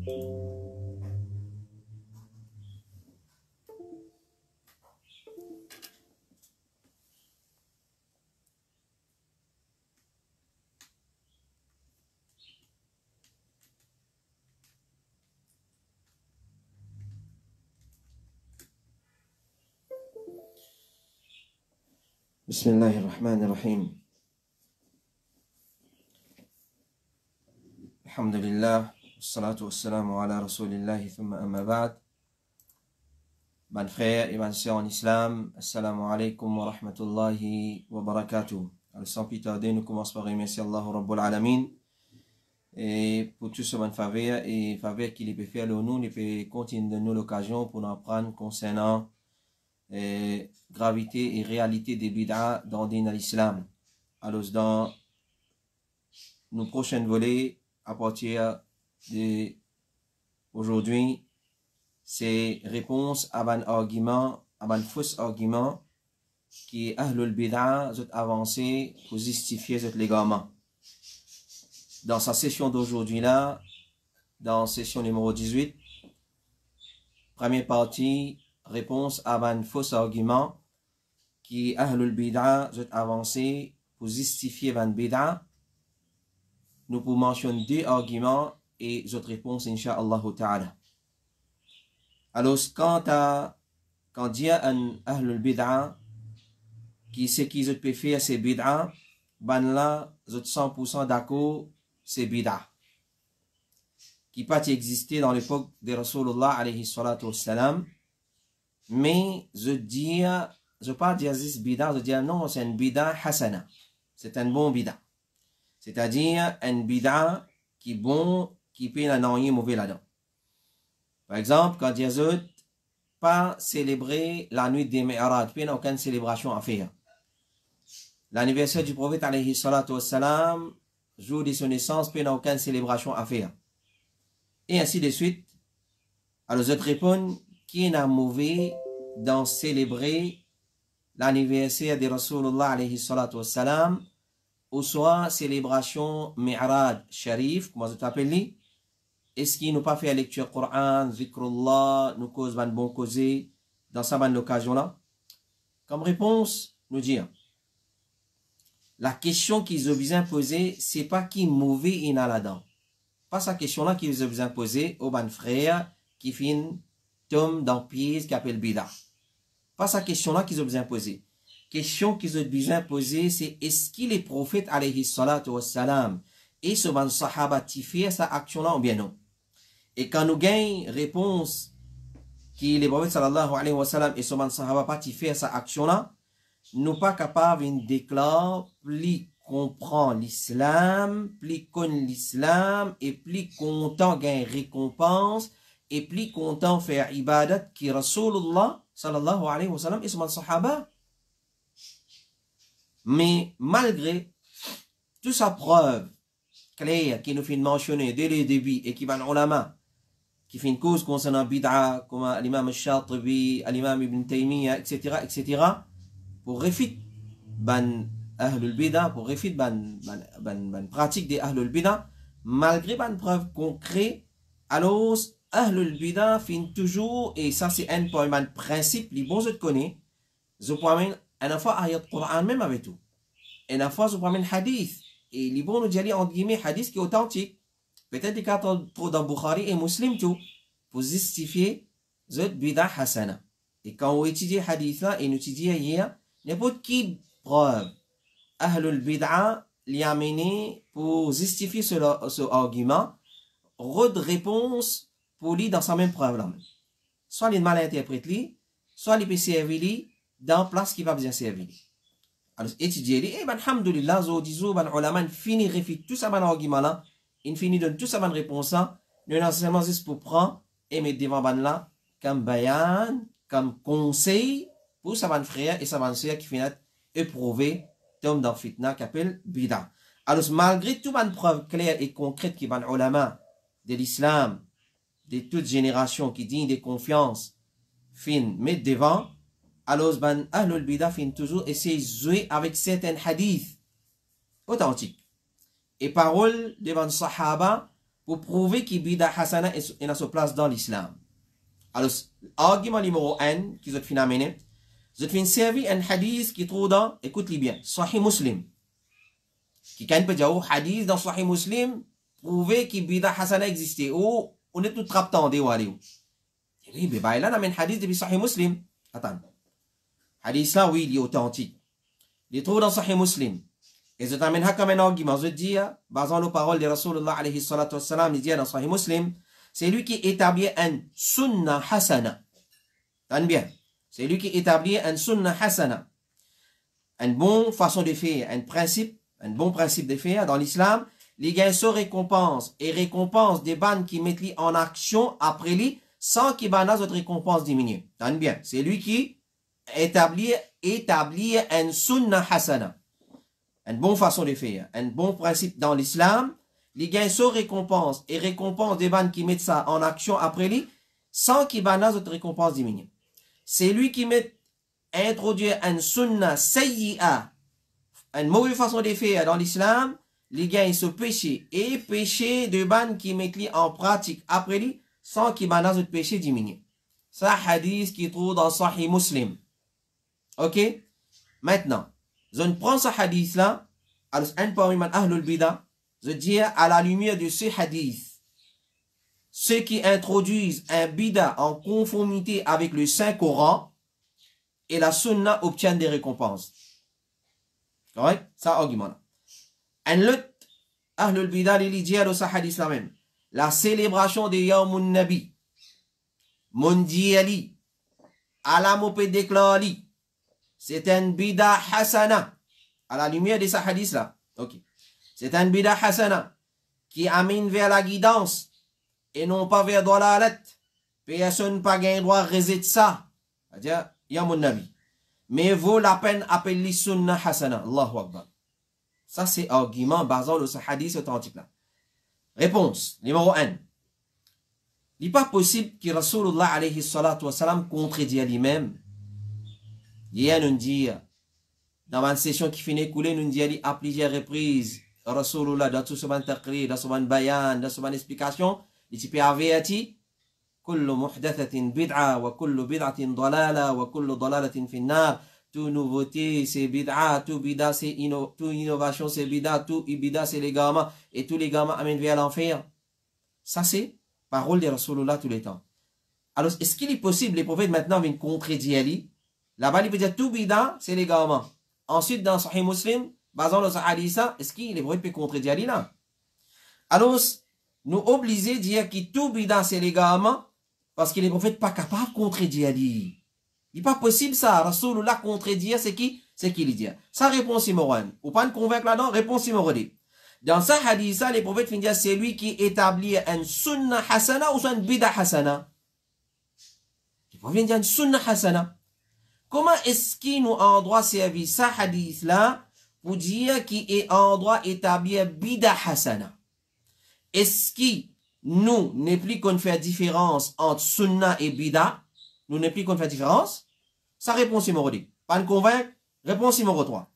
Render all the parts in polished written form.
بسم الله الرحمن الرحيم. الحمد لله والصلاة والسلام على رسول الله ثم أما بعد. Mes frères et mes sœurs en islam, assalamu alaikum wa rahmatullahi wa barakatuh. Alors sans plus tarder, nous commençons par remercier Allah Rabbul Alamin et pour tout ce bon faveur et faveur qu'il peut faire de nous, il peut continuer de nous l'occasion pour nous apprendre concernant gravité et réalité des bid'a dans l'islam. Alors dans nos prochains volets à partir de aujourd'hui, c'est réponse à un argument, à un faux argument qui est ahlul bid'a avancé pour justifier ce légalement. Dans sa session d'aujourd'hui là, dans session numéro 18, première partie, réponse à un faux argument qui est ahlul bid'a avancé pour justifier un bid'a. Nous pouvons mentionner deux arguments et d'autres réponses, incha'Allah ta'ala. Alors, quand il y a un ahlul bid'a qui sait qui peut faire ces bid'a, ben là, vous êtes 100% d'accord, c'est bid'a. Qui peut exister dans l'époque de Rasulullah alayhi salatu wassalam, mais je ne pas dire c'est bid'a, je dis non, c'est un bid'a hasana. C'est un bon bid'a. C'est-à-dire un bid'a qui est bon, qui peut n'en rien mauvais là-dedans. Par exemple, quand il y a pas célébrer la nuit des Mi'raj, il n'y a aucune célébration à faire. L'anniversaire du prophète alayhi salatu wassalam, jour de son naissance, il n'y a aucune célébration à faire. Et ainsi de suite. Alors je te réponds, qui est mauvais dans célébrer l'anniversaire de Rasulullah alayhi salatu wassalam, ou soit célébration Mi'raj Sharif, comment je t'appelle? Est-ce qu'il n'a pas fait la lecture Coran, zikrullah, nous cause ban bon causer dans sa bonne occasion-là? Comme réponse, nous dire, la question qu'ils ont besoin poser, c'est pas qui mauvais il a là-dedans. Pas sa question-là qu'ils ont besoin poser au ban frère qui fin tombe dans pièce qui appelle bida. Pas sa question-là qu'ils ont besoin poser. Question qu'ils ont besoin poser, c'est est-ce qu'il est prophète alayhi salatu wassalam et ce ban sahaba qui fait sa action-là ou bien non? Et quand nous gagnons réponse qui le prophète sallallahu alayhi wa sallam et son sahaba pas fait sa action là, nous pas capables de déclarer plus comprend l'islam, plus connaît l'islam et plus content gagner récompense et plus content faire ibadat qui Rasulullah sallallahu alayhi wa sallam et son sahaba. Mais malgré toute sa preuve claire qui nous fait mentionner dès le début et qui va en ulama qui fait une cause concernant bid'a comme l'imam al-Shatibi, l'imam Ibn Taymiyyah, etc. pour réfuter ban ahlul bid'a, pour réfuter ban pratique des ahlul bid'a, malgré ban preuve concrète, alors ahlul bid'a fin toujours, et ça c'est un principe, les bons je connais, je peux amener une fois ayat Coran même avec tout, une fois je peux amener hadith, et les bons nous disent entre guillemets hadith qui est authentique. Peut-être qu'il y a trop dans Bukhari et Muslim tout pour justifier cette bid'a hasana. Et quand on étudie hadith là et nous étudie hier, n'importe qui preuve ahlul bid'a l'y a mené pour justifier ce argument, de réponse pour lui dans sa même preuve là. Soit il mal interprète lui, soit il peut servir dans place qui va bien servir. Alors étudier lui, et ben alhamdulillah, zo disons ben ulama fini réfute tout ça ben argument là. Il finit de tout ça bonne réponse, nous avons seulement juste pour prendre et mettre devant ban là comme bayan, comme conseil pour sa bonne frère et sa bonne sœur qui finit éprouver tombe dans fitna qui appelle bida. Alors malgré tout bonne preuve claire et concrète qui va ulama de l'islam de toute génération qui digne de confiance fin mettre devant, alors ban ahlul bida fin toujours essayer de jouer avec certains hadiths authentiques. Et parole devant Sahaba, pour prouver que bida hasana est à sa place dans l'islam. Alors, argument numéro 1, qui est fin amené, je te servi un hadith qui trouve dans, écoute-le bien, Sahih Muslim. Qui quand peut dire, hadith dans Sahih Muslim, prouver que bida hasana existait, ou on est tout traptant de wali. Oui, mais bah, là, on a un hadith depuis Sahih Muslim. Attends. Hadith là, oui, il est authentique. Il est trouvé dans Sahih Muslim. Et je t'amène comme un argument. Je dis, basant les paroles de Rasulullah alayhi salatu wassalam, il dit dans Sahih Muslim, c'est lui qui établit un sunnah hasana. T'entends bien? C'est lui qui établit un sunnah hasana. Une bonne façon de faire, un bon principe de faire dans l'islam. Les gains se récompensent et récompensent des bannes qui mettent en action après lui sans qu'il banase votre récompense diminue. T'entends bien? C'est lui qui établit un sunnah hasana. Une bonne façon de faire, un bon principe dans l'islam. Les gains se récompensent et récompensent des bannes qui mettent ça en action après lui sans qu'il banase votre récompense diminue. C'est lui qui introduit un sunnah sayyi'a, une mauvaise façon de faire dans l'islam. Les gains se péché et péché de bannes qui mettent en pratique après lui sans qu'il banase votre péché diminue. Ça hadith qui trouve dans Sahih Muslim. Ok? Maintenant, je prends ce hadith là, alors un parmi les ahlul bidah, je dis à la lumière de ce hadith, ceux qui introduisent un bidah en conformité avec le Saint-Coran et la sunna obtiennent des récompenses. Correct? Ça argument là. Un autre ahlul bidah, il dit à ce hadith là même, la célébration de Yawmun Nabi, mondiali, alamopé déclaré, c'est un bidah hasana. À la lumière de ce hadith là. Ok. C'est un bidah hasana qui amène vers la guidance et non pas vers dalalat. Personne pas gain droit résider ça. C'est-à-dire, il y a mon avis. Mais vaut la peine appeler sunnah hasana. Allahu Akbar. Ça c'est argument basant sur ce hadith authentique là. Réponse numéro 1. Il n'est pas possible que Rasulullah alayhi salatu wa salam contredit lui-même. Il y a un dit, dans une session qui finit couler, nous dit à plusieurs reprises, Rasulullah, dans tout ce taqrir, dans ce bayan, dans ce explication, il dit, averti, kullu muhdathatin bid'a, wa kullu bid'atin dalala, wa kullu dalalatin finnar. Tout nouveauté, c'est bid'a, tout bid'a, c'est innovation, c'est bid'a, tout bid'a, c'est les gamins, et tous les gamins amènent vers l'enfer. Ça, c'est parole de Rasulullah tous les temps. Alors, est-ce qu'il est possible, les prophètes maintenant viennent contredire lui? Là-bas, il peut dire tout bid'a, c'est les gamins. Ensuite, dans Sahih Muslim, basant le hadith, est-ce qu'il est vrai peut contredire lui là? Alors, nous obligés de dire que tout bid'a, c'est les gamins, parce que les prophètes pas capables de contredire lui. Il n'est pas possible ça. Rasulullah contredire, c'est qui? C'est qui lui dit. Ça, réponse numéro 1. Ou pas nous convaincre là-dedans, réponse numéro 2. Dans ce hadith, les prophètes finissent dire c'est lui qui établit un sunnah hasana ou un bid'a hasana. Les prophètes disent un sunnah hasana. Comment est-ce qu'il nous a en droit servir ce hadith là pour dire qu'il est en droit établir bid'a hasana? Est-ce qu'il nous n'est plus qu'on fait différence entre sunnah et bid'a? Nous n'est plus qu'on fait différence? Ça réponse numéro 2. Pas nous convaincre? Réponse numéro 3.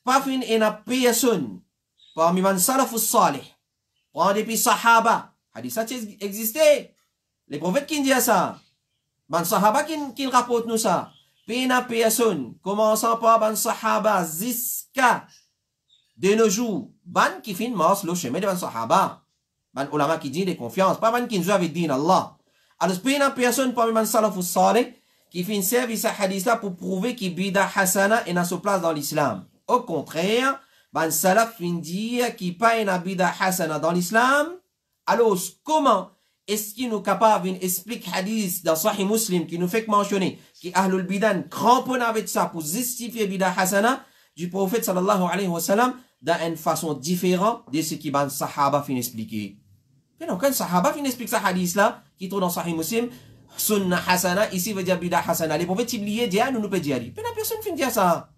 Pas fin et na personne parmi man salafus salih. Prends depuis sahaba. Hadith ça existait. Les prophètes qui disent ça. Man sahaba qui rapporte nous ça. Pena personne, commençant par ban sahaba jusqu'à de nos jours, ban qui fin marche le chemin de ban sahaba. Ban ulama qui dit de confiance, pas ban qui nous avait dit Allah. Alors pena personne parmi man salafus salih qui fin service à hadith là pour prouver que bida hasana est à sa place dans l'islam. Au contraire, ban salaf fin dire qu'il pas une bida hasana dans l'islam. Alors comment est-ce qu'il nous capable d'expliquer hadith dans Sahih Muslim qui nous fait mentionner que Ahlul Bidan cramponne avec ça pour justifier bida hasana du prophète sallallahu alayhi wa sallam d'une façon différente de ce qui ban sahaba fin expliquer. Mais non, quand sahaba fin explique ça hadith là qui trouve dans Sahih Muslim, sunnah hasana ici veut dire bida hasana. Les prophètes oubliés dire nous peut dire. Mais la personne fin dire ça.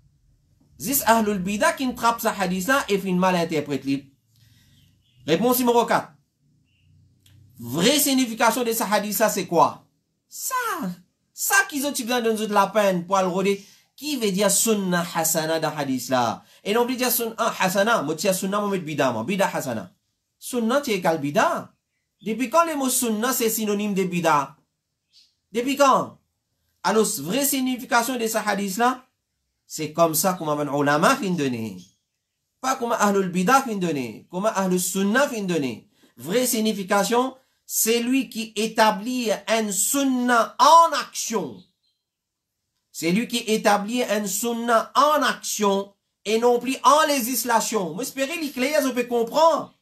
Zis Ahlul Bidah qui trappe ça hadith là et fin mal interprète. Réponse numéro 4. Vraie signification de ce hadith là c'est quoi? Ça qu'ils ont utilisé dans toute la peine pour le roder. Qui veut dire sunnah hasana dans hadith là? Et non plus dire sunnah hasana, moi dire sunnah moi mettre bida moi, bida hasana. Sunnah c'est égal bida. Depuis quand les mots sunna c'est synonyme de bida? Depuis quand? Alors, vraie signification de ce hadith-là, c'est comme ça qu'on m'a ulama fin donné. Pas comme ahlul bida fin donné, comme ahlul sunna fin donné. Vraie signification, c'est lui qui établit un sunna en action. C'est lui qui établit un sunna en action et non plus en législation. Moi, espérez les clés, vous pouvez comprendre.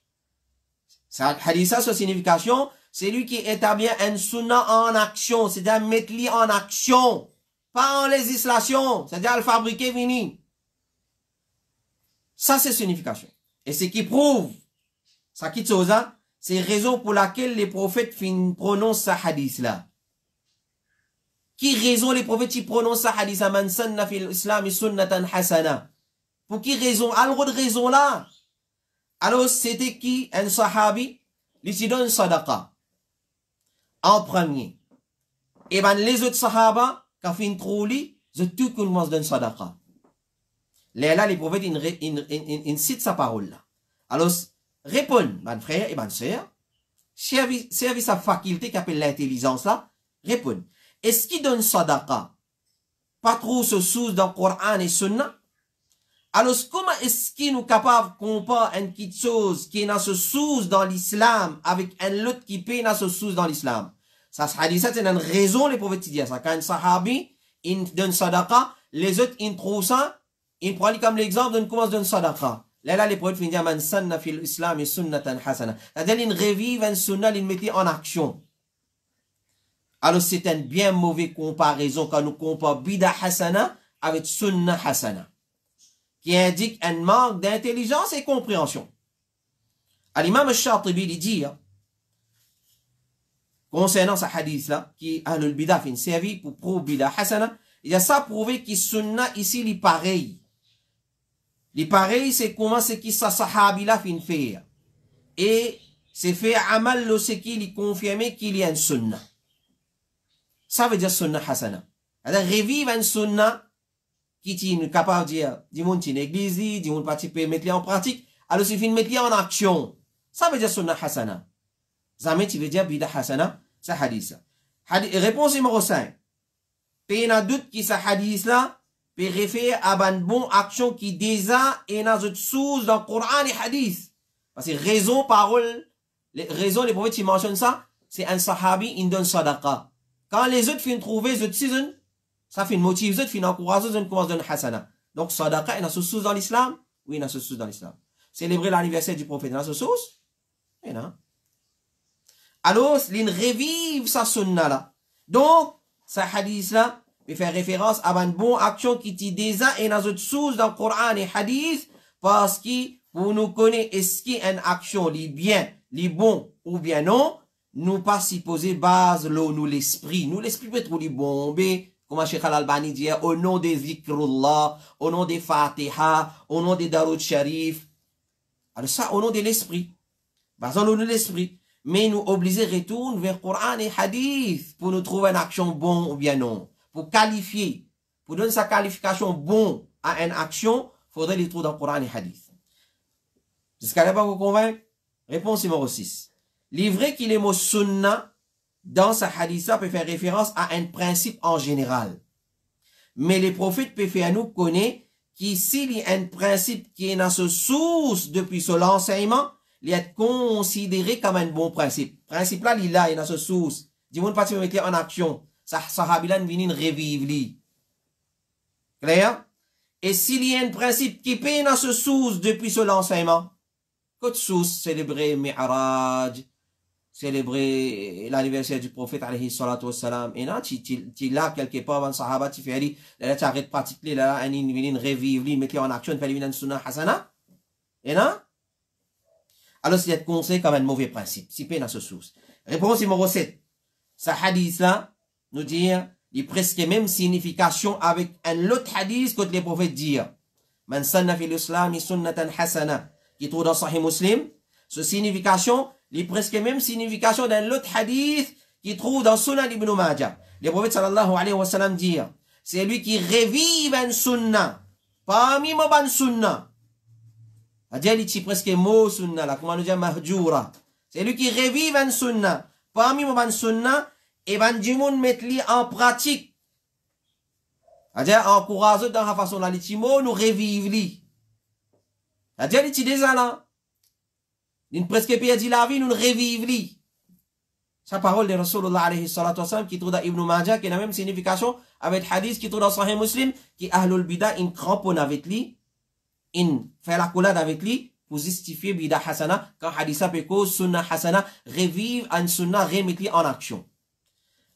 Ça, hadith, ça, sa signification, c'est lui qui établit un sunna en action, c'est-à-dire mettre-lui en action, pas en législation, c'est-à-dire le fabriquer fini. Ça, c'est signification. Et ce qui prouve, ça quitte chose, c'est raison pour laquelle les prophètes prononcent ce hadith-là. Qui raison les prophètes qui prononcent ce hadith-là, man sanna fil islam sunnatan hasana? Pour qui raison? Alors de raison là. Alors, c'était qui? Un sahabi, il donne sadaqa. En premier. Et ben, les autres sahaba, quand ils trouli, ils tout commencent donner sadaqa. Là, les prophètes, ils citent sa parole là. Alors, répondent, mon frère et ma sœur, servi sa faculté qui appelle l'intelligence là, répondent. Est-ce qu'ils donnent sadaqa? Pas trop se sous dans le Coran et Sunna? Alors, comment est-ce qu'il nous capable de comparer une petite chose qui est dans ce sous dans l'islam avec un autre qui peut dans ce sous dans l'islam? Ça, c'est une raison, les prophètes disent ça. Quand un sahabi, il donne sadaqa, les autres, ils trouvent ça, ils prennent comme l'exemple d'une commence d'une sadaqa. Là, les prophètes disent, man sanna fil islam et sunnatan hasana. C'est-à-dire, ils revivent un sunna, ils mettent en action. Alors, c'est une bien mauvaise comparaison quand nous comparons bida hasana avec sunna hasana, qui indique un manque d'intelligence et compréhension. L'imam al-Shatibi dit, concernant ce hadith-là, qui a le bida fin servi pour prouver bida hasana, il y a ça prouvé que sunna ici, il est pareil. Il est pareil, c'est comment c'est qui sa sahabi là fin faire. Et c'est fait amal lo c'est qui il confirmé qu'il y a un sunna. Ça veut dire sunna hasana. C'est-à-dire revivre un sunna qui est capable de dire, du monde qui l'église, du monde participer, mettre en pratique, alors il suffit de mettre en action. Ça veut dire sunnah hasana. Jamais tu veux dire bida hasana, c'est hadith. Réponse numéro 5. Puis il y a doute qui ce hadith là, peut référer à une bonne action qui déjà est dans une source dans le Coran et hadith. Parce que raison, parole, raison, les prophètes qui mentionnent ça, c'est un sahabi, il donne sadaqa. Quand les autres finissent trouver, les autres season, ça fait une motive, ça fait encourager, ça commence à donner hasana. Donc, sadaqa, il y a ce source dans l'islam? Oui, il y a ce source dans l'islam. Célébrer l'anniversaire du prophète, il y a ce source? Oui, non. Alors, il revive sa sunna là. Donc, ce hadith là, il fait référence à une bonne action qui dit déjà et dans une source dans le Coran et hadith, parce que, pour nous connaître, est-ce qu'il y a une action, les bien, les bon ou bien non, nous pas s'y poser base, nous l'esprit peut être les bon, comme Cheikh Al-Albani dit, au nom des zikrullah, au nom des fatiha, au nom des darud sharif. Alors ça, au nom de l'esprit. Basons au nom de l'esprit. Mais nous obliger retourner vers Coran et hadith pour nous trouver une action bon ou bien non. Pour qualifier, pour donner sa qualification bon à une action, faudrait les trouver dans Coran et hadith. Jusqu'à là, vous convaincre? Réponse numéro 6. Livré qu'il est mot sunna, dans ce hadith-là, peut faire référence à un principe en général. Mais les prophètes peuvent faire nous connaître qu'ici, il y a un principe qui est dans ce source depuis son enseignement, il est considéré comme un bon principe. Principe là, il est dans ce source. Dis-moi pas si vous mettez en action. Ça, sahabilan vient revivre li. Clair? Et s'il y a un principe qui est dans ce source depuis son enseignement, quelle source? Célébrer Mi'raj, célébrer l'anniversaire du prophète alayhi salatu wassalam. Et là, tu là quelque part, un sahaba, tu fais aller, là, tu arrêtes de pratiquer, là, un vient revivre li, mettre en action, tu fais une sunnah hasana. Et là? Alors, c'est être conseillé comme un mauvais principe. Si peu dans ce source. Réponse numéro 7. Ce hadith-là, nous dit, il presque même signification avec un autre hadith que les prophètes disent. Man sanna fil islam sunnatan hasana. Qui trouve dans Sahih Muslim. Ce signification, il presque même signification d'un autre hadith qui trouve dans Sunan ibn Majah. Les prophètes sallallahu alayhi wa sallam disent, c'est lui qui revive un sunnah. Parmi mon sunnah. C'est-à-dire, il dit presque mot sunna, là, comment on dit, mahjoura. C'est lui qui revive un sunna. Parmi mon sunna, et ben du monde mettre li en pratique. C'est-à-dire, encourager dans la façon de l'alitimo, nous revive li. C'est-à-dire, il déjà là. Il presque perdu la vie, nous revive li. Sa parole de Rasulullah alayhi salatu wasalam qui trouve dans Ibn Majah, qui a la même signification avec hadith qui trouve dans Sahih Muslim, qui ahlul bida, in cramponne avec lui, in fait la collade avec lui, pour justifier bida hasana, quand haditha peko, sunna hasana, revive un sunna, remettre en action.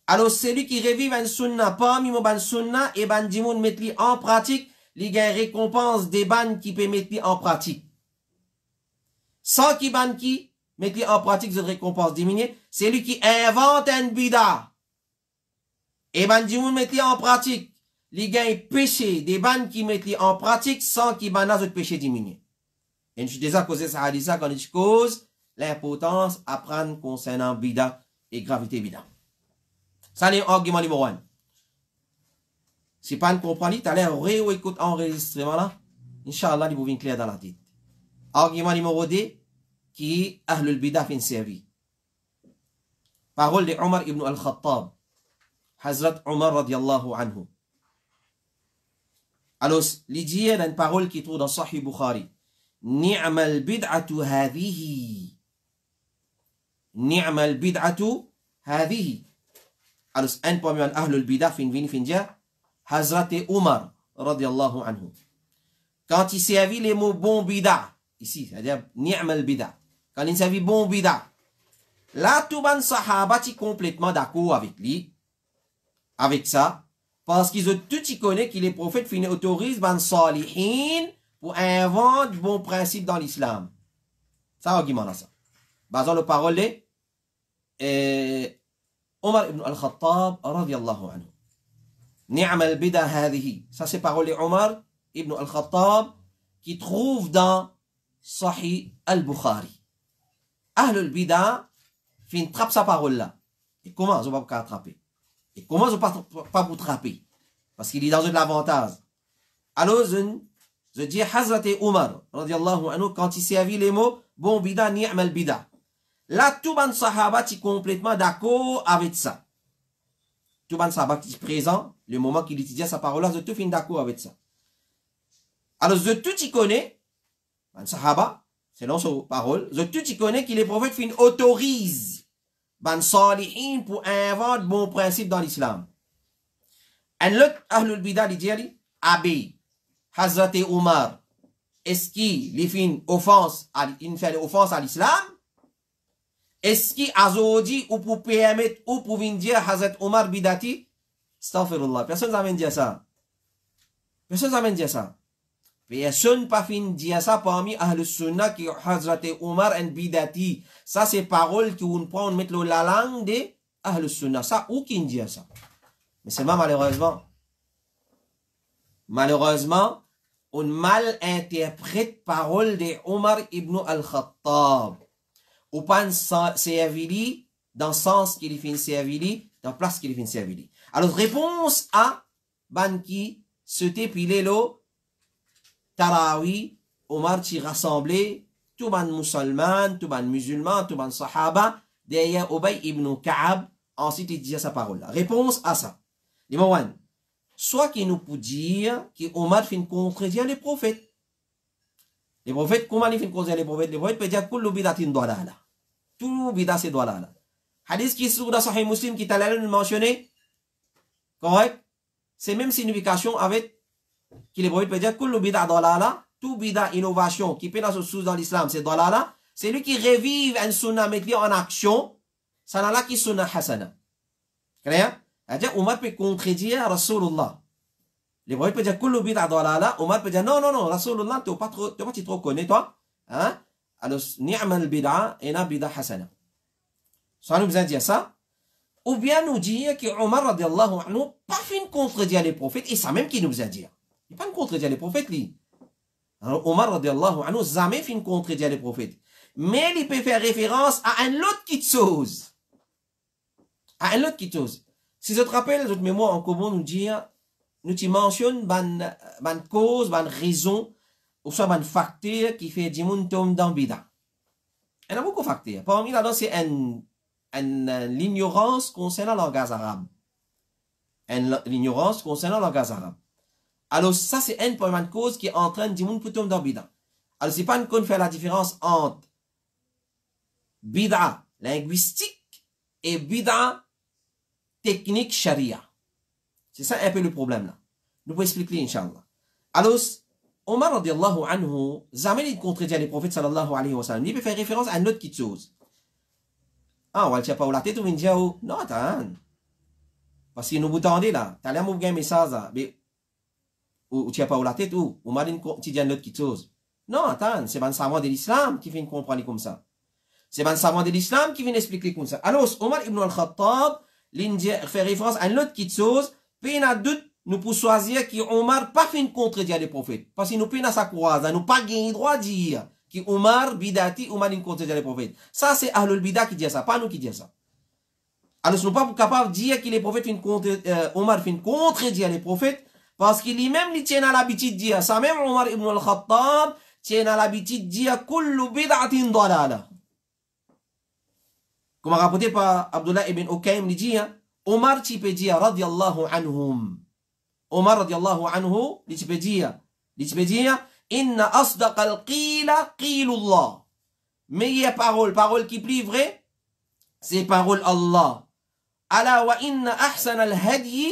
Alors, celui qui revive un sunna, parmi mon ban sunna, et ban dimoun mettre en pratique, il y a une récompense des ban qui peut mettre en pratique. Sans qui ban qui, mettre en pratique, cette récompense diminuée, c'est lui qui invente un bida. Et ban dimoun mettre en pratique, il y a un péché des ban qui mettent en pratique, sans qui ban ce péché diminué. Et je suis déjà causé ça à ça quand je cause l'importance à prendre concernant bida et gravité bida. Ça, c'est l'argument numéro 1. Si pas ne comprendre, tu as l'air réécoute enregistrement là. Inch'Allah, il vous vient clair dans la tête. Argument numéro 2, qui est Ahlul Bidah fin servi. Parole de Omar ibn al-Khattab. Hazrat Omar radiallahu anhu. Alors, l'idée d'une parole qui trouve dans Sahih Bukhari. Ni'mal bid'atu hadhihi. Ni'mal bid'atu hadhihi. Alors, un parmi les Ahlul Bidah fin dia, Hazrat Omar, radiallahu anhu. Quand il servit les mots bon bidah, ici, c'est-à-dire ni'mal bidah, quand il servit bon bidah, là, tout ban sahaba est complètement d'accord avec lui, avec ça, parce qu'ils ont tout y connaît que les prophètes fin autorisent ban salihin pour inventer bon principe dans l'islam. Ça, argument là, ça. Basant le parole de, Omar ibn al-Khattab radiyallahu anhu. Ni'mal bida hadhihi. Ça c'est parole de Omar ibn al-Khattab qui trouve dans Sahih al-Bukhari. Ahlul bida fin trappe sa parole là. Et comment on va pas attraper? Et comment on va pas vous trapper? Parce qu'il est dans un avantage. Alors je dis Hazrat Omar radiyallahu anhu quand il servit les mots bon bida ni'mal bida. Là, tout ban sahaba est complètement d'accord avec ça. Tout ban sahaba qui est présent, le moment qu'il utilisait sa parole-là, je tout fin d'accord avec ça. Alors, je tout y connais, ban sahaba, selon sa parole, je tout y connais que les prophètes fin autorisent ban salihin pour inventer bon principe dans l'islam. Un l'autre ahlul bidah dit, Abi, Hazrat Omar, est-ce qu'il fait offense à l'islam? Est-ce qu'il a dit ou pour permettre ou pour venir dire Hazrat Omar bidati? Astaghfirullah. Personne n'a dit ça. Personne n'a dit ça. Personne pas fin dire ça parmi Ahlus Sunnah qui Hazrat Omar en bidati. Ça c'est parole qui on prend, on met la langue de Ahlus Sunnah. Ça, ou qui dit ça? Mais c'est malheureusement, on mal interprète parole de Omar ibn al-Khattab. Ou pas servili dans le sens qu'il fait servili, dans la place qu'il fait servili. Alors, réponse à Banki, c'était pilé l'eau, Tarawi, Omar qui rassemblait tout ban musulman, tout ban musulman, tout ban sahaba, derrière Ubay ibn Ka'ab, ensuite il dit sa parole là. Réponse à ça. Numéro 1. Soit qu'il nous peut dire que Omar fait contredire les prophètes. Les prophètes, comment ils font contredire les prophètes? Les prophètes peuvent dire kullu bidatin dalala. Tout bidah c'est dalala. Hadith qui est sur dans Sahih Muslim qui t'a l'air de mentionner. Correct? C'est même signification avec qui les prophètes peuvent dire kullu bidah dalala. Tout bidah innovation qui peut dans sous dans l'islam c'est dalala. C'est lui qui revive un sunnah mettre en action. Ça n'a là qui sunnah hasana. Clair? C'est-à-dire Omar peut contredire Rasulullah. Les prophètes peuvent dire kullu bidah dalala. Omar peut dire non Rasulullah tu pas trop connais toi. Hein? Alors, ni'mal bid'a et na bid'a hasana. Ça nous a dit ça. Ou bien nous dire que Omar radiallahu anhu pas fait contredire les prophètes. Et ça même qui nous a dit. Il pas contredire les prophètes, lui. Alors, Omar radiallahu anhu jamais fait contredire les prophètes. Mais il peut faire référence à un autre qui chose. À un autre qui chose. Si je te rappelle, notre mémoire en commun nous dit, nous t'y mentionne ban cause, ban raison, ou soit ban facteur qui fait du monde tombe dans bida. Il y en a beaucoup de facteurs. Parmi là-dedans, c'est l'ignorance concernant le langage arabe. L'ignorance concernant le langage arabe. Alors, ça, c'est une première cause qui est en train de dire, plutôt dans bida. Alors, c'est pas une qu'on fait la différence entre bida linguistique et bida technique sharia. C'est ça un peu le problème là. Nous pouvons expliquer, Inch'Allah. Alors, Omar radiallahu anhu, jamais il contredit les prophètes sallallahu alayhi wa sallam. Il peut faire référence à une autre petite chose. Ah, on va pas la tête ou une dia ou non, attends. Parce que nous vous tendez là, t'as l'air de un message là, mais ou tu as pas la tête ou Omar il dit une autre petite chose. Non, attends, c'est un savant de l'islam qui vient comprendre comme ça. C'est un savant de l'islam qui vient expliquer comme ça. Alors, Omar ibn al-Khattab, il fait référence à une autre petite chose, puis il a doute. Nous pouvons choisir que Omar pas fait une contredire les prophètes. Parce que nous pouvons sa croise, nous pas gagné droit de dire que Omar bidati, Omar une contredire les prophètes. Ça, c'est Ahlul Bida qui dit ça, pas nous qui dit ça. Alors, nous ne sommes pas capables de dire que les prophètes Omar fait une contredire les prophètes, parce qu'il lui-même, il tient à l'habitude de dire ça. Même Omar ibn al-Khattab tient à l'habitude de dire kullu bid'atin dalala. Comme rapporté par Abdullah ibn Ukaym, il dit, Omar tu peux dire radiyallahu anhum. Omar radiallahu anhu, il peut dire, inna asdaq al-qila qilullah. Meilleure parole qui plus vraie, c'est parole Allah. Ala wa inna ahsan al-hadi,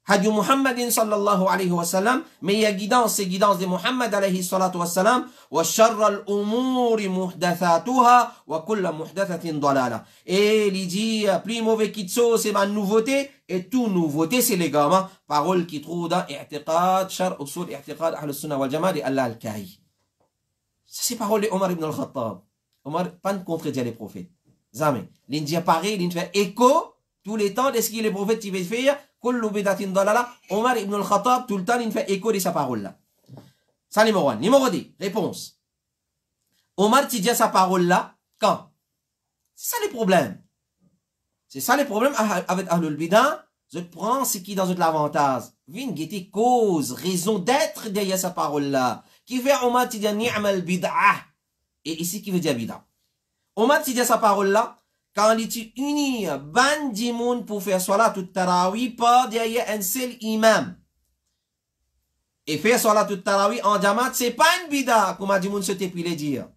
hadi Muhammadin sallallahu alayhi wa sallam, meilleure guidance, c'est guidance de Muhammad alayhi salatu wa sallam, wa sharra al-umuri muhdathatuha, wa kulla muhdathatin dalala. Et il dit, plus mauvais qui c'est ma nouveauté, et tout nouveauté, c'est les gamins, paroles qui trouvent dans i'tiqad, shar, usul, i'tiqad, ahl sunnah wal jama'a, et Allah al-Kahi. Ça, c'est parole de Omar ibn al-Khattab. Omar, pas de contredire les prophètes. Jamais. L'Indien pareil, l'Indien fait écho, tous les temps, de ce que les prophètes qui veulent faire, kullu bidatin dalala, Omar ibn al-Khattab, tout le temps, il fait écho de sa parole-là. Ça, numéro 1. Numéro 2, réponse. Omar, tu dis sa parole-là, quand? C'est ça le problème. C'est ça le problème avec Ahlul Bida. Je prends ce qui est dans l'avantage. Vine guetter cause, raison d'être derrière sa parole-là. Qui fait Omar, tu dis ni'mal bid'ah. Et ici, qui veut dire bid'ah? Omar, tu dis sa parole-là, quand il est uni, ban du monde pour faire salat tout tarawih, pas derrière un seul imam. Et faire salat tout tarawih en jamaat, c'est pas une bid'ah, comme a dit monde se te puis le dire.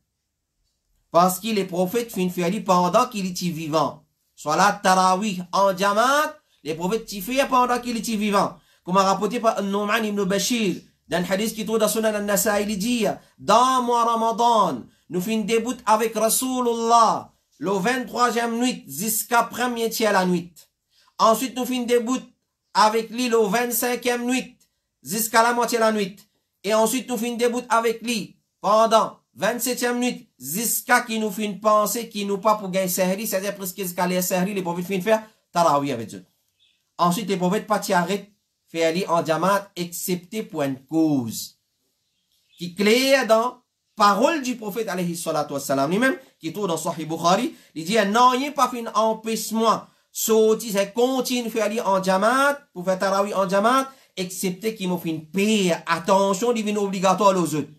Parce que les prophètes finissent faire pendant qu'il est vivant. Salat tarawih en jamaat, les prophètes t'y font pendant qu'il est vivant. Comme a rapporté par Nu'man ibn Bashir, dans le hadith qui trouve dans Sunan al-Nasa'i, il dit, dans mois Ramadan, nous finissons début avec Rasulullah, le 23e nuit, jusqu'à premier tiers la nuit. Ensuite, nous finissons début avec lui, le 25e nuit, jusqu'à la moitié la nuit. Et ensuite, nous finissons début avec lui, pendant 27e nuit, jusqu'à qui nous fait une pensée qui nous pas pour gagner sahri, c'est-à-dire presque jusqu'à les sahri, les prophètes finissent faire tarawih avec Dieu. Ensuite, les prophètes pas t'arrêtent, faire aller en jamaat, excepté pour une cause. Qui claire dans parole du prophète, alayhi salatu wassalam, lui-même, qui trouve dans Sahih Bukhari, il dit, non, il n'y a pas fait un empêchement, sorti, c'est continue faire aller en jamaat, pour faire tarawih en jamaat, excepté qu'il m'a fait une paix, attention, il devient obligatoire aux autres.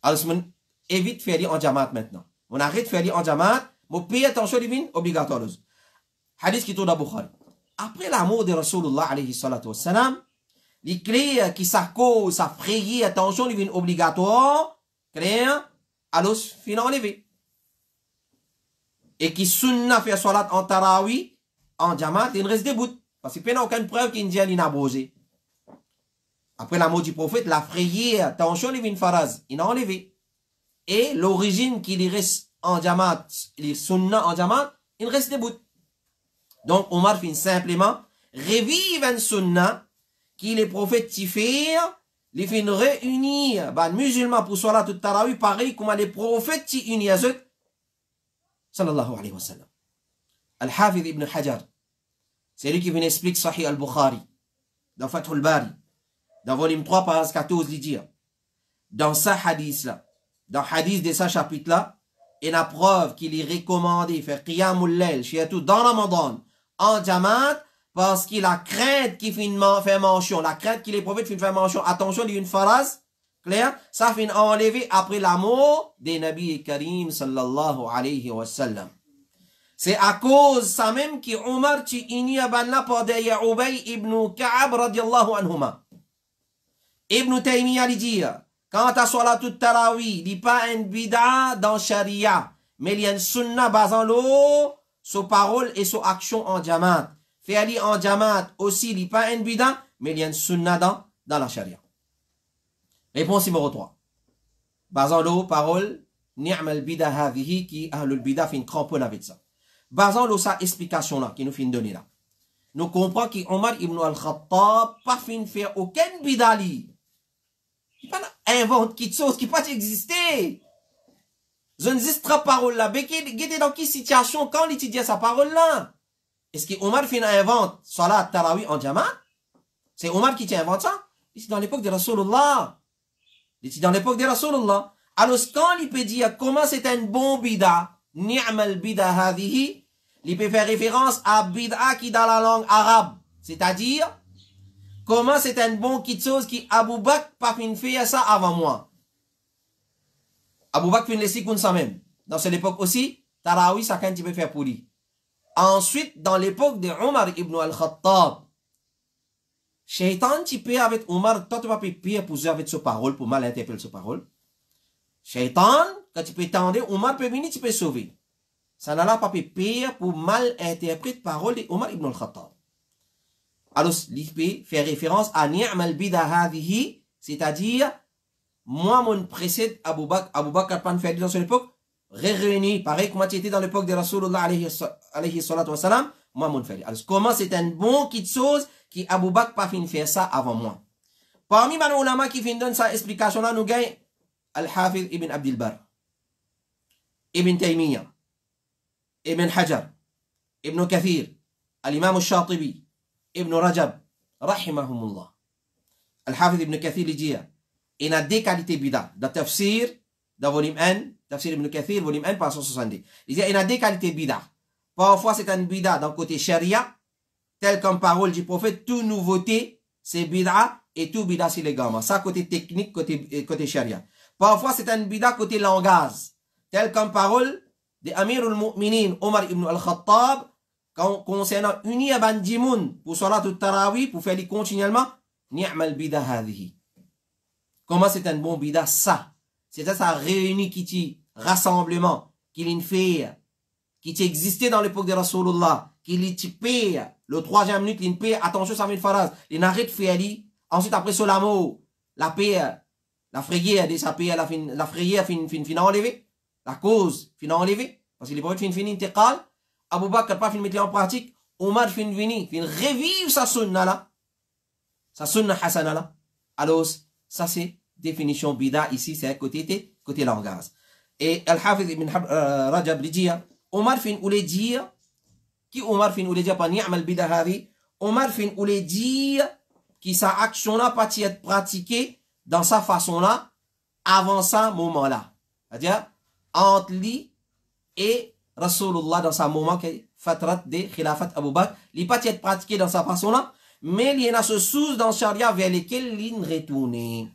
Alors, on évite de faire aller en jamaat maintenant. On arrête de faire aller en jamaat, mais paye attention, il devient obligatoire aux autres. Hadith qui trouve dans Bukhari. Après la mort de Rasulullah alayhi salatu wassalam, les clés qui sa cause, sa prière, attention, devient obligatoire, clair, alors, fin enlevé. Et qui sunna fait salat en tarawih, en jamaat, il reste debout. Parce qu'il n'y a aucune preuve qu'il n'y a pas abosé. Après la mort du prophète, la prière, attention, il devient faraz, il a enlevé. Et l'origine qu'il reste en jamaat, les sunna en jamaat, il reste debout. Donc, Omar fin simplement revive un sunna qui les prophètes tifir, les fin réunir, les musulmans pour salat tout tarawih, pareil comme les prophètes qui unissent eux. Sallallahu alayhi wa sallam. Al-Hafidh ibn Hajar, c'est lui qui vient expliquer Sahih al-Bukhari, dans Fath al-Bari, dans volume 3, page 14, il dit, dans sa hadith là, dans hadith de sa chapitre là, et la preuve qu'il est recommandé faire qiyamul layl, surtout dans Ramadan, en jamaat, parce qu'il a crainte qui fait mention, la crainte qu'il est prophète fait mention, attention, il y a une phrase, Clair? Ça fait enlever après la mort des Nabi Karim sallallahu alayhi wa sallam. C'est à cause ça même que Omar tu ini abanna par derrière Ubay ibn Ka'ab radiallahu anhuma. Ibn Taymiyyah dit, quant à Salatul Tarawih, il n'y a pas une bid'a dans Sharia, mais il y a une sunna basant l'eau, sur parole et sur action en jamaat. Faire aller en jamaat aussi, il n'y a pas une bid'a, mais il y a une sunna dans la Sharia. Réponse numéro 3. Basant l'eau, parole, ni'mal bid'a hadhihi, qui ahlul bid'a fait une cramponne avec ça. Basant l'eau, sa explication là, qui nous fait donner là. Nous comprenons qu'Omar ibn al-Khattab pas fin faire aucun bid'a li. Il pas invente quelque chose qui pas exister. Je ne dis pas parole là. Mais qui dans quelle situation quand il étudie sa parole là? Est-ce que Omar fin invente Salat Tarawih en Jamaat? C'est Omar qui invente ça? C'est dans l'époque de Rasulullah. C'est dans l'époque de Rasulullah. Alors quand il peut dire comment c'est un bon bid'a, ni'mal bid'a hadhihi, il peut faire référence à bid'a qui dans la langue arabe. C'est-à-dire, comment c'est un bon quelque chose qui Abu Bakr pas fait ça avant moi. Abu Bakr fait laisser comme ça même. Dans cette époque aussi, Tarawih, ça quand tu peux faire pour lui. Ensuite, dans l'époque de Omar ibn al-Khattab, Shaitan, tu peux avec Omar, toi tu vas payer pour jouer avec sa parole, pour mal interpréter sa parole. Shaitan, quand tu peux tendre, Omar peut venir, tu peux sauver. Ça n'a pas payer pour mal interpréter parole de Omar ibn al-Khattab. Alors, il peut faire référence à ni'mal bid'a hadhihi, c'est-à-dire, moi, mon précède Abu Bakr n'a pas fait dans son époque, réuni, pareil comme tu étais dans l'époque de Rasulullah alayhi salatu wa salam, moi, mon fait. Alors, comment c'est un bon quelque chose qui Abu Bakr pas fin faire ça avant moi. Parmi les ulama qui fin donne sa explication là, nous gagnons Al-Hafiz ibn Abdil Bar, Ibn Taymiyyah, Ibn Hajar, Ibn Kathir, Al-Imam al-Shatibi, Ibn Rajab, rahimahumullah. Al-Hafiz ibn Kathir dit, il a des qualités bid'a. Dans Tafsir, dans volume 1, Tafsir ibn Kathir, volume 1, page 170. Il dit, il a des qualités bid'a. Parfois, c'est un bid'a dans le côté sharia, tel comme parole du prophète, toute nouveauté, c'est bid'a, et tout bid'a, c'est légalement. Ça, côté technique, côté sharia. Parfois, c'est un bid'a côté langage, tel comme parole de Amirul Mu'minin, Omar ibn al-Khattab, concernant uni à bandimoun, pour Salatul Tarawih, pour faire les continuellement, ni'mal bid'a hadhihi. Comment c'est un bon bid'a? Ça. C'est ça réunit qui t'y rassemblement, qui fait, qui existait dans l'époque de Rasulullah, qui t'y paye, le 3e minute, il paye, attention, ça met une phrase, il arrête de faire, ensuite après Solamo, la paye, la frayère, sa paye, la frayère fin enlever, la cause fin enlever, parce qu'il est pas fin intégrale, Abu Bakr n'a pas fin mettre en pratique, Omar fin venir, fin revivre sa sunna là, sa sunna hasana là. Alors, ça c'est définition bida ici, c'est côté langage. Et Al-Hafiz ibn Rajab dit, Omar fin voulait dire, qui Omar fin voulait dire par ni'mal bida hadi, Omar fin voulait dire que sa action là pas être pratiquée dans sa façon là, avant ça moment là. C'est-à-dire, entre lui et Rasulullah dans sa moment que fatrat de khilafat Abu Bakr, il pas être pratiqué dans sa façon là, mais il y a ce sous dans Sharia vers lesquels il retourne.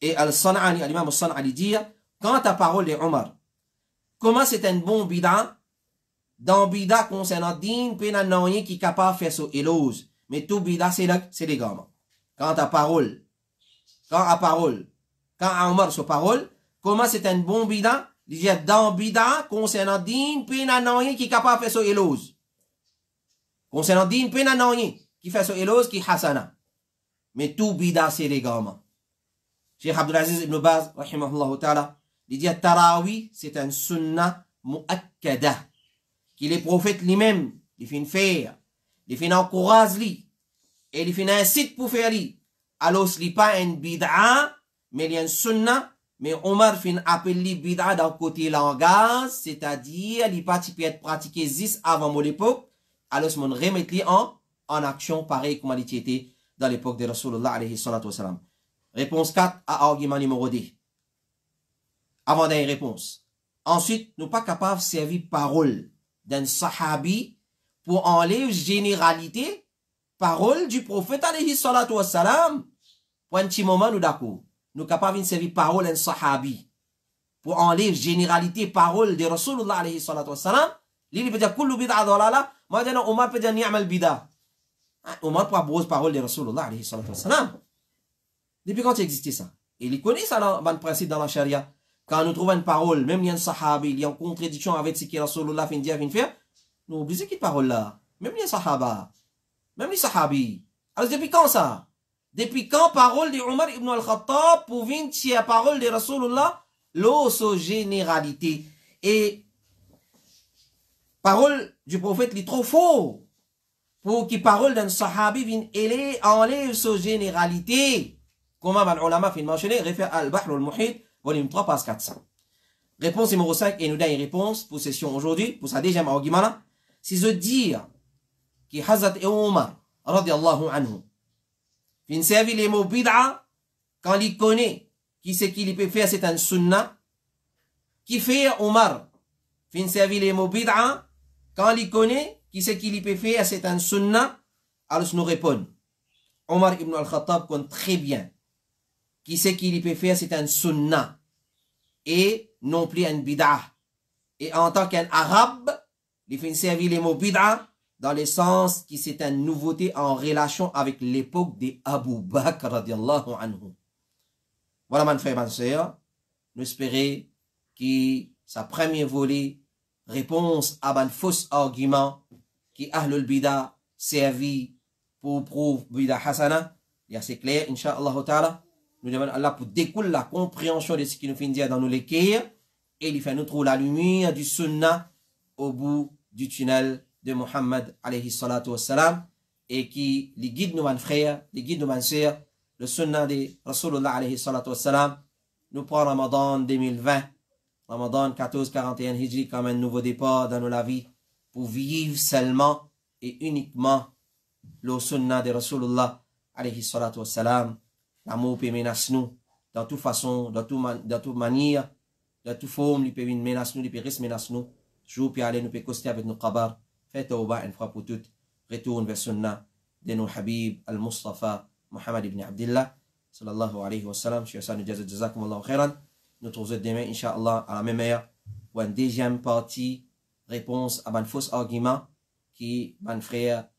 Et Al-San'ani, l'imam Al-San'ani dit, quand ta parole est Omar, comment c'est un bon bid'a, dans bid'a concernant din, pena n'en qui est capable de faire ce éloge, mais tout bid'a c'est les gamins. Quand ta parole, quand à Omar ce parole, comment c'est un bon bid'a, il dit dans bid'a concernant din, pena n'en qui est capable de faire ce éloge. Concernant din, pena n'en qui fait ce éloge qui est hasana. Mais tout bid'a c'est les gamins. Cheikh Abdulaziz ibn Baz, rahimahullah ta'ala, il dit Tarawih, c'est un sunnah mu'akkada. Qui les prophètes lui-même, il fait faire, il fait encourager, et il fait incite pour faire lui. Alors, ce n'est pas une bid'a, mais il y a une sunnah, mais Omar fait appeler bid'a dans le côté langage, c'est-à-dire, il pas peut être pratiqué 10 avant mon époque, alors, on remet en action pareil comme il était dans l'époque de Rasulullah alayhi salatu wa salam. Réponse 4 à argument numéro 2. Avant d'une réponse. Ensuite, nous pas capables de servir parole d'un sahabi pour enlever généralité, parole du prophète alayhi salatu wassalam. pour un petit moment, nous d'accord. Nous capables de servir parole un sahabi. Pour enlever généralité parole de Rasulullah alayhi salatu wassalam. Il peut dire, kullu bid'a dalala. Maintenant, Omar peut dire, ni'mal bid'a. Omar propose parole de Rasulullah alayhi salatu wassalam. Depuis quand existait ça? Et il connaît ça dans le principe dans la charia. Quand nous trouvons une parole, même il y a un sahabi, il y a une contradiction avec ce que Rasulullah fin dire, fin faire, nous oublions cette parole là. Même les sahaba, même les sahabis. Alors depuis quand ça? Depuis quand parole de Omar ibn al-Khattab pour venir sur la parole de Rasulullah, l'osso généralité. Et parole du prophète est trop faux pour que parole d'un sahabi vienne enlève sa généralité. Comment les ulama fin mentionné, réfère al-Bahr al-Muhit, volume 3, page 400. Réponse numéro 5, et nous donne une réponse pour session aujourd'hui, pour sa deuxième argument là. Si je dis que Hazrat Omar, radiallahu anhu, fin servi les mots bid'a, quand il connaît qui c'est qu'il peut faire, c'est un sunnah, qui fait Omar, fin servi les mots bid'a, quand il connaît qui c'est qu'il peut faire, c'est un sunnah, alors nous répondons. Omar ibn al-Khattab connaît très bien qui c'est qu'il peut faire, c'est un sunnah, et non plus un bid'a. Et en tant qu'un arabe, il fait servir les mots bid'a dans le sens qui c'est une nouveauté en relation avec l'époque de Abu Bakr radiallahu anhu. Voilà, mon frère, ma soeur, nous espérons que sa première volée, réponse à un faux argument qui Ahlul Bida servi pour prouver Bida Hasana, et assez clair, Inch'Allah ta'ala. Nous demandons à Allah pour découler la compréhension de ce qui nous fait dire dans nos lectures et il fait nous trouver la lumière du sunnah au bout du tunnel de Muhammad alayhi salatu wassalam et qui les guide nos frères, les guide nos sœurs, le sunnah de Rasulullah alayhi salatu wassalam. Nous prenons Ramadan 2020, Ramadan 1441 Hijri comme un nouveau départ dans nos vies pour vivre seulement et uniquement le sunnah de Rasulullah alayhi salatu wassalam. L'amour peut menacer nous, dans toute façon, dans toute manière, dans toute forme, il peut menacer nous, il peut menacer nous. Jour puis aller, nous peut coster avec nos qabar. Faites au bas une fois pour toutes. Retourne vers sunnah de nos habib al-Mustafa Muhammad ibn Abdillah sallallahu alayhi wa sallam. Je suis à jazakumullahu khairan. Nous trouvons demain, Inch'Allah, à la même heure, pour une deuxième partie, réponse à un faux argument qui, mon frère,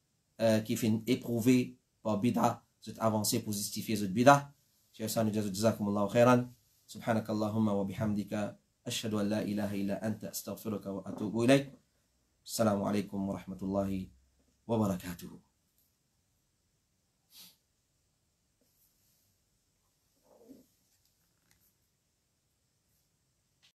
qui fait éprouver par bid'a. Cette avancée pour justifier cette bid'a. Jazakumullahu khairan. Subhanakallahumma wa bihamdika. Ashhadu an la ilaha illa anta astaghfiruka wa atubu ilayk. Assalamu alaikum wa rahmatullahi wa barakatuh.